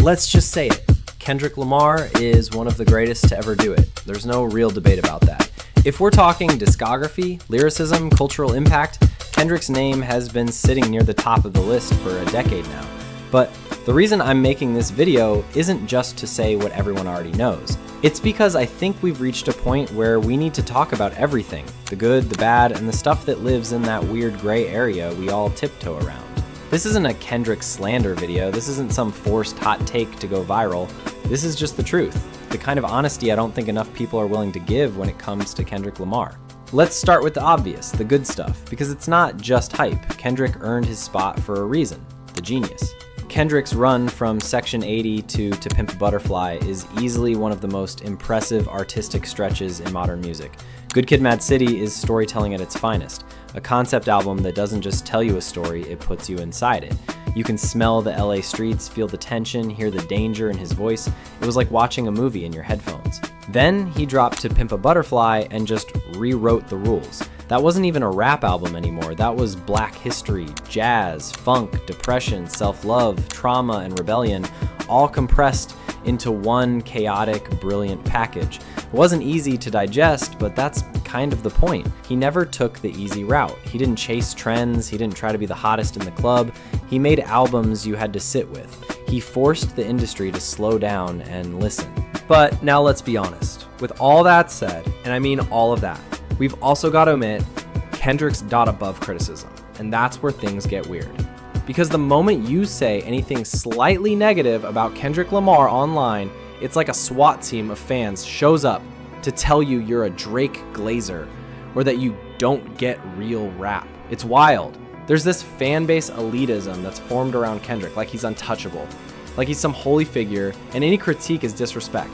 Let's just say it. Kendrick Lamar is one of the greatest to ever do it. There's no real debate about that. If we're talking discography, lyricism, cultural impact, Kendrick's name has been sitting near the top of the list for a decade now. But the reason I'm making this video isn't just to say what everyone already knows. It's because I think we've reached a point where we need to talk about everything, the good, the bad, and the stuff that lives in that weird gray area we all tiptoe around. This isn't a Kendrick slander video, this isn't some forced hot take to go viral, this is just the truth, the kind of honesty I don't think enough people are willing to give when it comes to Kendrick Lamar. Let's start with the obvious, the good stuff, because it's not just hype. Kendrick earned his spot for a reason, the genius. Kendrick's run from Section 80 to Pimp a Butterfly is easily one of the most impressive artistic stretches in modern music. Good Kid, Mad City is storytelling at its finest, a concept album that doesn't just tell you a story, it puts you inside it. You can smell the LA streets, feel the tension, hear the danger in his voice. It was like watching a movie in your headphones. Then he dropped To Pimp a Butterfly and just rewrote the rules. That wasn't even a rap album anymore. That was black history, jazz, funk, depression, self-love, trauma, and rebellion, all compressed into one chaotic, brilliant package. It wasn't easy to digest, but that's kind of the point. He never took the easy route. He didn't chase trends. He didn't try to be the hottest in the club. He made albums you had to sit with. He forced the industry to slow down and listen. But now let's be honest. With all that said, and I mean all of that, we've also got to admit Kendrick's not above criticism, and that's where things get weird. Because the moment you say anything slightly negative about Kendrick Lamar online, it's like a SWAT team of fans shows up to tell you you're a Drake Glazer or that you don't get real rap. It's wild. There's this fan base elitism that's formed around Kendrick, like he's untouchable, like he's some holy figure, and any critique is disrespect.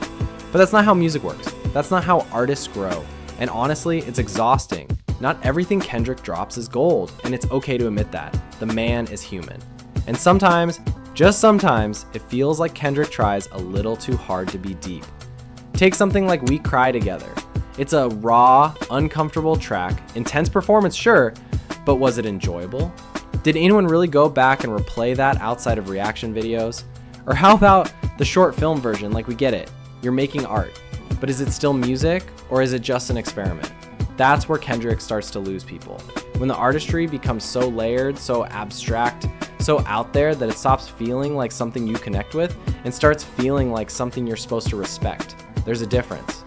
But that's not how music works. That's not how artists grow. And honestly, it's exhausting. Not everything Kendrick drops is gold, and it's okay to admit that. The man is human. And sometimes, just sometimes, it feels like Kendrick tries a little too hard to be deep. Take something like We Cry Together. It's a raw, uncomfortable track, intense performance, sure, but was it enjoyable? Did anyone really go back and replay that outside of reaction videos? Or how about the short film version? Like, we get it, you're making art, but is it still music, or is it just an experiment? That's where Kendrick starts to lose people. When the artistry becomes so layered, so abstract, so out there that it stops feeling like something you connect with and starts feeling like something you're supposed to respect. There's a difference.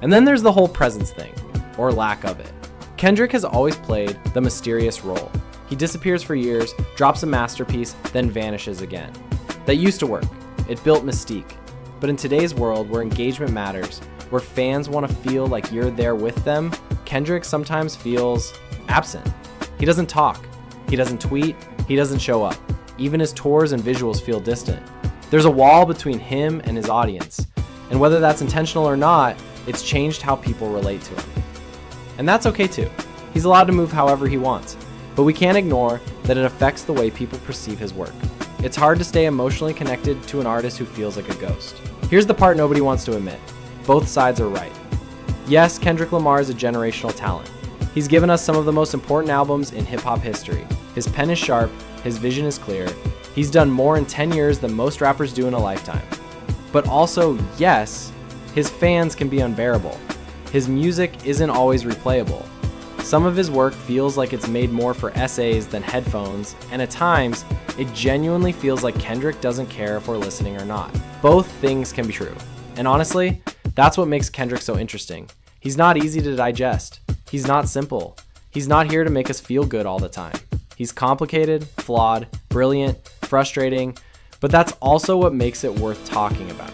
And then there's the whole presence thing, or lack of it. Kendrick has always played the mysterious role. He disappears for years, drops a masterpiece, then vanishes again. That used to work. It built mystique. But in today's world where engagement matters, where fans want to feel like you're there with them, Kendrick sometimes feels absent. He doesn't talk. He doesn't tweet. He doesn't show up. Even his tours and visuals feel distant. There's a wall between him and his audience. And whether that's intentional or not, it's changed how people relate to him. And that's okay too. He's allowed to move however he wants. But we can't ignore that it affects the way people perceive his work. It's hard to stay emotionally connected to an artist who feels like a ghost. Here's the part nobody wants to admit. Both sides are right. Yes, Kendrick Lamar is a generational talent. He's given us some of the most important albums in hip-hop history. His pen is sharp, his vision is clear. He's done more in 10 years than most rappers do in a lifetime. But also, yes, his fans can be unbearable. His music isn't always replayable. Some of his work feels like it's made more for essays than headphones, and at times, it genuinely feels like Kendrick doesn't care if we're listening or not. Both things can be true. And honestly, that's what makes Kendrick so interesting. He's not easy to digest. He's not simple. He's not here to make us feel good all the time. He's complicated, flawed, brilliant, frustrating, but that's also what makes it worth talking about.